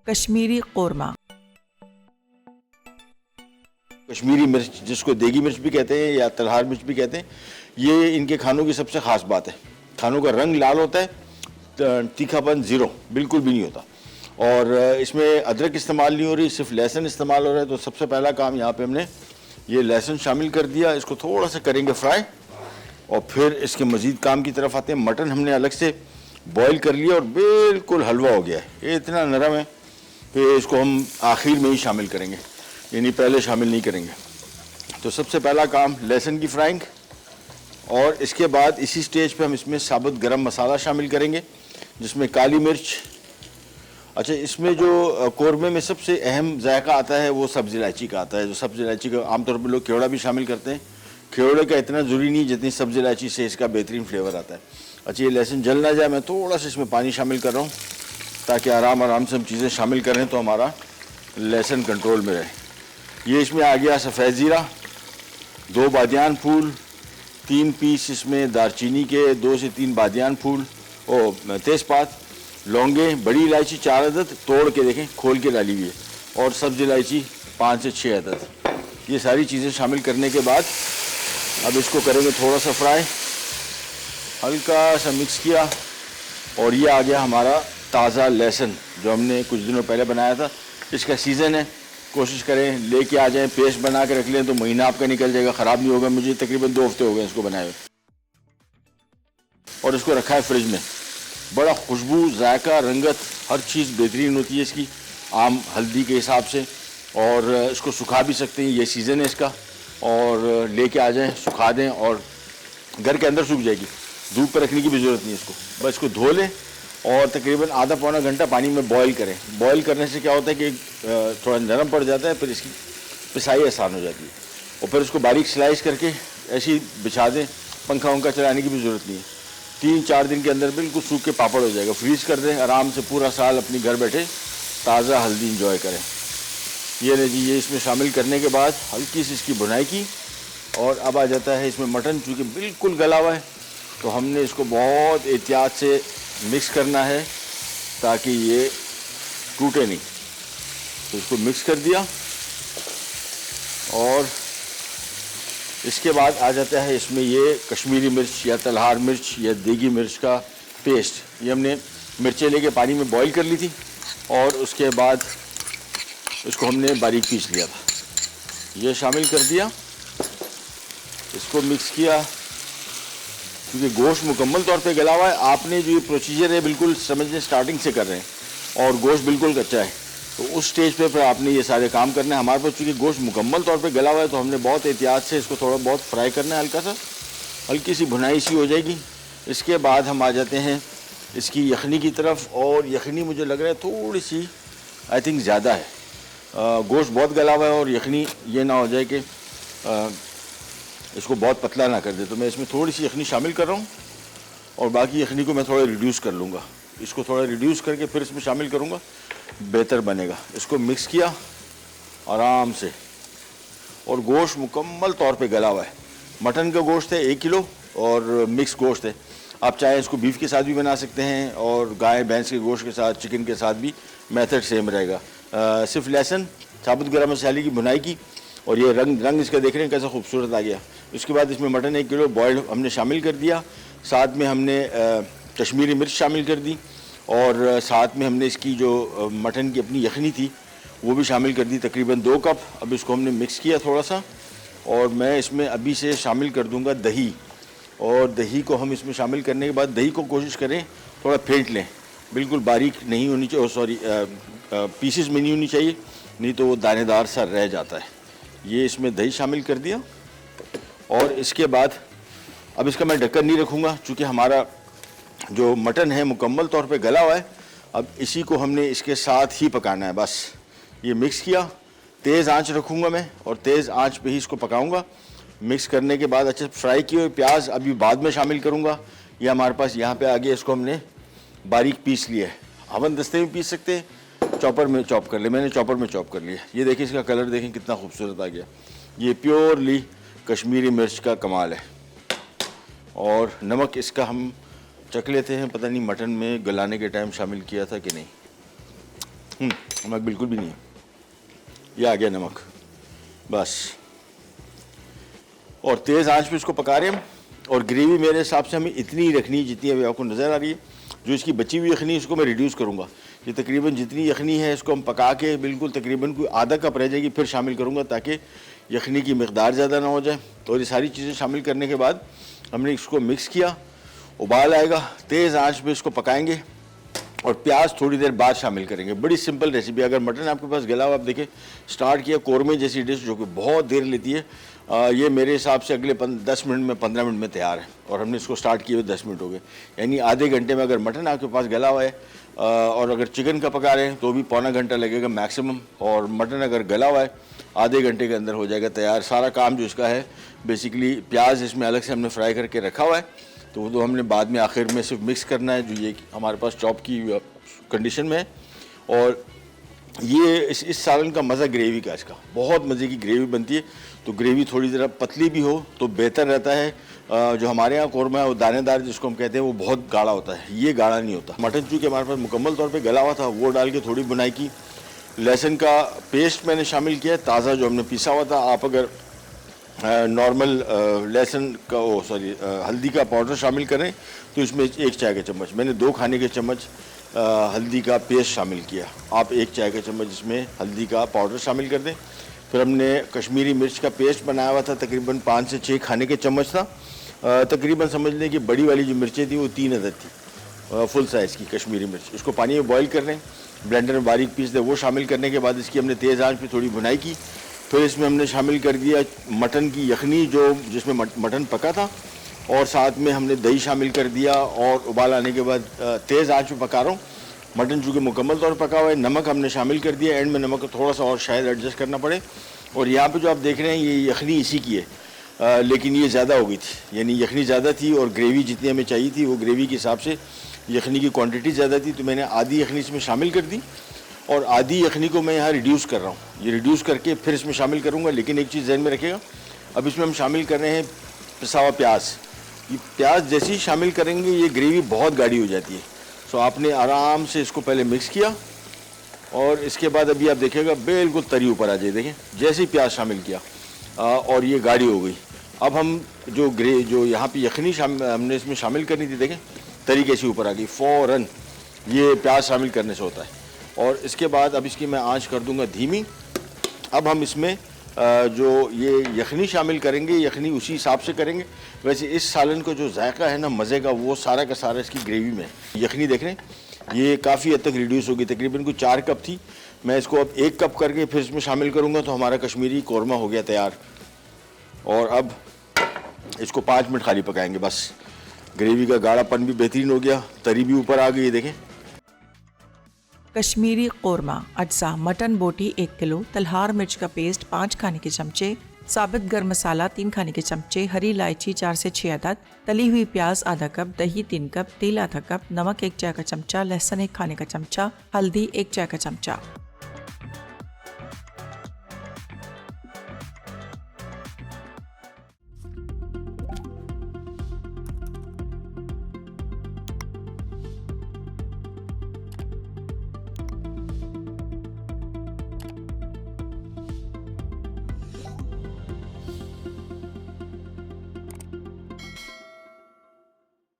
कश्मीरी कोरमा। कश्मीरी मिर्च, जिसको देगी मिर्च भी कहते हैं या तलहार मिर्च भी कहते हैं, ये इनके खानों की सबसे ख़ास बात है। खानों का रंग लाल होता है, तीखापन ज़ीरो, बिल्कुल भी नहीं होता। और इसमें अदरक इस्तेमाल नहीं हो रही, सिर्फ लहसुन इस्तेमाल हो रहा है। तो सबसे पहला काम यहाँ पे हमने ये लहसुन शामिल कर दिया, इसको थोड़ा सा करेंगे फ्राई, और फिर इसके मज़ीद काम की तरफ आते हैं। मटन हमने अलग से बॉईल कर लिया और बिल्कुल हलवा हो गया है, ये इतना नरम है कि इसको हम आखिर में ही शामिल करेंगे, यानी पहले शामिल नहीं करेंगे। तो सबसे पहला काम लहसुन की फ्राइंग, और इसके बाद इसी स्टेज पे हम इसमें साबुत गरम मसाला शामिल करेंगे, जिसमें काली मिर्च। अच्छा, इसमें जो कोरमे में सबसे अहम जायका आता है वो सब्ज़ इलायची का आता है। जो सब्ज़ इलायची का आमतौर पर लोग केवड़ा भी शामिल करते हैं, केवड़े का इतना ज़रूरी नहीं जितनी सब्ज़ इलायची से इसका बेहतरीन फ्लेवर आता है। अच्छा, ये लहसुन जल ना जाए, मैं थोड़ा सा इसमें पानी शामिल कर रहा हूँ ताकि आराम से हम चीज़ें शामिल करें तो हमारा लहसुन कंट्रोल में रहे। ये इसमें आ गया सफ़ेद ज़ीरा, 2 बादियान फूल, 3 पीस इसमें दारचीनी के, 2 से 3 बादियान फूल और तेज़पात, लौंगे, बड़ी इलायची 4 अदद तोड़ के देखें, खोल के डाली हुई है, और सब्ज़ इलायची 5 से 6 अदद। ये सारी चीज़ें शामिल करने के बाद अब इसको करेंगे थोड़ा सा फ्राई, हल्का सा मिक्स किया, और ये आ गया हमारा ताज़ा लहसुन जो हमने कुछ दिनों पहले बनाया था। इसका सीज़न है, कोशिश करें लेके आ जाएं, पेस्ट बना के रख लें तो महीना आपका निकल जाएगा, ख़राब नहीं होगा। मुझे तकरीबन 2 हफ्ते हो गए इसको बनाए हुए, और इसको रखा है फ्रिज में। बड़ा खुशबू, जायका, रंगत, हर चीज़ बेहतरीन होती है इसकी, आम हल्दी के हिसाब से। और इसको सुखा भी सकते हैं, ये सीज़न है इसका, और लेके आ जाएं, सुखा दें, और घर के अंदर सूख जाएगी, धूप पर रखने की भी ज़रूरत नहीं है इसको। बस इसको धो लें और तकरीबन आधा पौना घंटा पानी में बॉईल करें। बॉईल करने से क्या होता है कि थोड़ा नरम पड़ जाता है, फिर इसकी पिसाई आसान हो जाती है। और फिर इसको बारीक स्लाइस करके ऐसे ही बिछा दें, पंखा वंखा चलाने की भी ज़रूरत नहीं है। 3-4 दिन के अंदर बिल्कुल सूख के पापड़ हो जाएगा। फ्रीज़ कर दें, आराम से पूरा साल अपनी घर बैठे ताज़ा हल्दी इंजॉय करें। ये ले जी, ये इसमें शामिल करने के बाद हल्की सी इसकी भुनाई की, और अब आ जाता है इसमें मटन। चूँकि बिल्कुल गला हुआ है तो हमने इसको बहुत एहतियात से मिक्स करना है ताकि ये टूटे नहीं। तो इसको मिक्स कर दिया, और इसके बाद आ जाता है इसमें ये कश्मीरी मिर्च या तलहार मिर्च या देगी मिर्च का पेस्ट। ये हमने मिर्चें लेके पानी में बॉईल कर ली थी, और उसके बाद इसको हमने बारीक पीस लिया था। ये शामिल कर दिया, इसको मिक्स किया। क्योंकि गोश्त मुकम्मल तौर पे गला हुआ है, आपने जो ये प्रोसीजर है बिल्कुल समझने स्टार्टिंग से कर रहे हैं, और गोश्त बिल्कुल कच्चा है, तो उस स्टेज पे फिर आपने ये सारे काम करने हैं। हमारे पास चूँकि गोश्त मुकम्मल तौर पे गला हुआ है तो हमने बहुत एहतियात से इसको थोड़ा बहुत फ्राई करना है, हल्का सा, हल्की सी भुनाई सी हो जाएगी। इसके बाद हम आ जाते हैं इसकी यखनी की तरफ, और यखनी मुझे लग रहा है थोड़ी सी आई थिंक ज़्यादा है। गोश्त बहुत गला हुआ है और यखनी ये ना हो जाए कि इसको बहुत पतला ना कर दे, तो मैं इसमें थोड़ी सी यखनी शामिल कर रहा हूँ, और बाकी यखनी को मैं थोड़ा रिड्यूस कर लूँगा। इसको थोड़ा रिड्यूस करके फिर इसमें शामिल करूँगा, बेहतर बनेगा। इसको मिक्स किया आराम से, और गोश्त मुकम्मल तौर पे गला हुआ है। मटन का गोश्त है 1 किलो, और मिक्स गोश्त है। आप चाहे इसको बीफ के साथ भी बना सकते हैं, और गाय भैंस के गोश्त के साथ, चिकन के साथ भी मेथड सेम रहेगा। सिर्फ लहसुन, साबुत गरम मसाले की भुनाई की, और ये रंग इसका देख रहे हैं कैसा खूबसूरत आ गया। उसके बाद इसमें मटन 1 किलो बॉयल्ड हमने शामिल कर दिया, साथ में हमने कश्मीरी मिर्च शामिल कर दी, और साथ में हमने इसकी जो मटन की अपनी यखनी थी वो भी शामिल कर दी, तकरीबन 2 कप। अब इसको हमने मिक्स किया थोड़ा सा, और मैं इसमें अभी से शामिल कर दूंगा दही। और दही को हम इसमें शामिल करने के बाद दही को कोशिश करें थोड़ा फेंट लें, बिल्कुल बारीक नहीं होनी चाहिए, सॉरी पीसेस में नहीं होनी चाहिए, नहीं तो वो दानेदार सा रह जाता है। ये इसमें दही शामिल कर दिया, और इसके बाद अब इसका मैं ढक्कन नहीं रखूँगा चूँकि हमारा जो मटन है मुकम्मल तौर पे गला हुआ है। अब इसी को हमने इसके साथ ही पकाना है। बस ये मिक्स किया, तेज़ आंच रखूँगा मैं, और तेज़ आंच पे ही इसको पकाऊँगा। मिक्स करने के बाद अच्छे फ्राई किए हुए प्याज अभी बाद में शामिल करूँगा। ये हमारे पास यहाँ पे आ गया, इसको हमने बारीक पीस लिया है। हवन दस्ते में पीस सकते हैं, चॉपर में चॉप कर ले, मैंने चॉपर में चॉप कर लिया। ये देखिए इसका कलर देखें कितना खूबसूरत आ गया। ये प्योरली कश्मीरी मिर्च का कमाल है। और नमक इसका हम चख लेते हैं, पता नहीं मटन में गलाने के टाइम शामिल किया था कि नहीं। नमक बिल्कुल भी नहीं है, ये आ गया नमक बस। और तेज़ आंच पे इसको पका रहे हैं। और ग्रेवी मेरे हिसाब से हमें इतनी ही रखनी है जितनी अभी आपको नज़र आ रही है। जो इसकी बची हुई यखनी इसको मैं रिड्यूस करूँगा, ये तकरीबन जितनी यखनी है इसको हम पका के बिल्कुल तकरीबन कोई आधा कप रह जाएगी, फिर शामिल करूँगा ताकि यखनी की मकदार ज़्यादा ना हो जाए। और ये सारी चीज़ें शामिल करने के बाद हमने इसको मिक्स किया, उबाल आएगा, तेज़ आंच पे इसको पकाएंगे और प्याज थोड़ी देर बाद शामिल करेंगे। बड़ी सिंपल रेसिपी। अगर मटन आपके पास गला हुआ, आप देखें स्टार्ट किया कोरमे जैसी डिश जो कि बहुत देर लेती है, ये मेरे हिसाब से अगले 10 मिनट में 15 मिनट में तैयार है। और हमने इसको स्टार्ट किए हुए 10 मिनट हो गए, यानी आधे घंटे में अगर मटन आपके पास गला हुआ है और अगर चिकन का पका रहे हैं तो भी पौना घंटा लगेगा मैक्सिमम। और मटन अगर गला हुआ है आधे घंटे के अंदर हो जाएगा तैयार। सारा काम जो इसका है बेसिकली, प्याज इसमें अलग से हमने फ्राई करके रखा हुआ है, तो वो तो हमने बाद में आखिर में सिर्फ मिक्स करना है, जो ये हमारे पास चॉप की कंडीशन में है। और ये इस सालन का मज़ा ग्रेवी का, इसका बहुत मज़े की ग्रेवी बनती है। तो ग्रेवी थोड़ी ज़रा पतली भी हो तो बेहतर रहता है। जो हमारे यहाँ कौरमा है वो दानेदार जिसको हम कहते हैं वो बहुत गाढ़ा होता है, ये गाढ़ा नहीं होता। मटन चूँकि हमारे पास मुकम्मल तौर पे गला हुआ था, वो डाल के थोड़ी बुनाई की। लहसुन का पेस्ट मैंने शामिल किया ताज़ा जो हमने पीसा हुआ था। आप अगर नॉर्मल लहसुन का हल्दी का पाउडर शामिल करें तो इसमें 1 चाय का चम्मच, मैंने 2 खाने के चम्मच हल्दी का पेस्ट शामिल किया। आप 1 चाय का चम्मच इसमें हल्दी का पाउडर शामिल कर दें। फिर हमने कश्मीरी मिर्च का पेस्ट बनाया हुआ था, तकरीबन 5 से 6 खाने के चम्मच था। तकरीबन समझ लें कि बड़ी वाली जो मिर्चें थी वो 3 अदद थी, फुल साइज़ की कश्मीरी मिर्च। इसको पानी में बॉईल कर लें, ब्लेंडर में बारीक पीस दें। वो शामिल करने के बाद इसकी हमने तेज़ आंच पे थोड़ी भुनाई की। फिर इसमें हमने शामिल कर दिया मटन की यखनी जो जिसमें मटन पका था, और साथ में हमने दही शामिल कर दिया। और उबाल आने के बाद तेज़ आंच पे पका रहा हूँ। मटन चूँकि मुकम्मल तौर पर पका हुआ है, नमक हमने शामिल कर दिया। एंड में नमक को थोड़ा सा और शायद एडजस्ट करना पड़े। और यहाँ पे जो आप देख रहे हैं ये यखनी इसी की है, लेकिन ये ज़्यादा हो गई थी, यानी यखनी ज़्यादा थी और ग्रेवी जितनी हमें चाहिए थी वो ग्रेवी के हिसाब से यखनी की क्वांटिटी ज़्यादा थी, तो मैंने आधी यखनी इसमें शामिल कर दी। और आधी यखनी को मैं यहाँ रिड्यूस कर रहा हूँ, ये रिड्यूस करके फिर इसमें शामिल करूँगा। लेकिन एक चीज़ ज़हन में रखिएगा, अब इसमें हम शामिल कर रहे हैं पिसा हुआ प्याज। ये प्याज जैसे ही शामिल करेंगे ये ग्रेवी बहुत गाढ़ी हो जाती है। सो आपने आराम से इसको पहले मिक्स किया और इसके बाद अभी आप देखिएगा बिल्कुल तरी ऊपर आ जाए। देखें जैसे ही प्याज शामिल किया और ये गाढ़ी हो गई। अब हम जो यहाँ पे यखनी हमने इसमें शामिल करनी थी, देखें तरी कैसी ऊपर आ गई फ़ौरन, ये प्याज शामिल करने से होता है। और इसके बाद अब इसकी मैं आंच कर दूंगा धीमी। अब हम इसमें जो ये यखनी शामिल करेंगे, यखनी उसी हिसाब से करेंगे। वैसे इस सालन का जो जायका है ना मज़े का, वो सारा का सारा इसकी ग्रेवी में। यखनी देख रहे हैं ये काफ़ी हद तक रिड्यूस होगी, तकरीबन कोई 4 कप थी। मैं इसको अब 1 कप करके फिर इसमें शामिल करूँगा, तो हमारा कश्मीरी कौरमा हो गया तैयार। और अब इसको 5 मिनट खाली पकाएंगे बस। ग्रेवी का गाढ़ापन भी बेहतरीन हो गया, तरी भी ऊपर आ गई, देखें। कश्मीरी कौरमा अज्जा: मटन बोटी 1 किलो, तलहार मिर्च का पेस्ट 5 खाने के चमचे, साबित गर्म मसाला 3 खाने के चमचे, हरी इलायची 4 से 6 अदद, तली हुई प्याज आधा कप, दही 3 कप, तेल आधा कप, नमक 1 चाय का चमचा, लहसुन 1 खाने का चमचा, हल्दी 1 चाय का चमचा।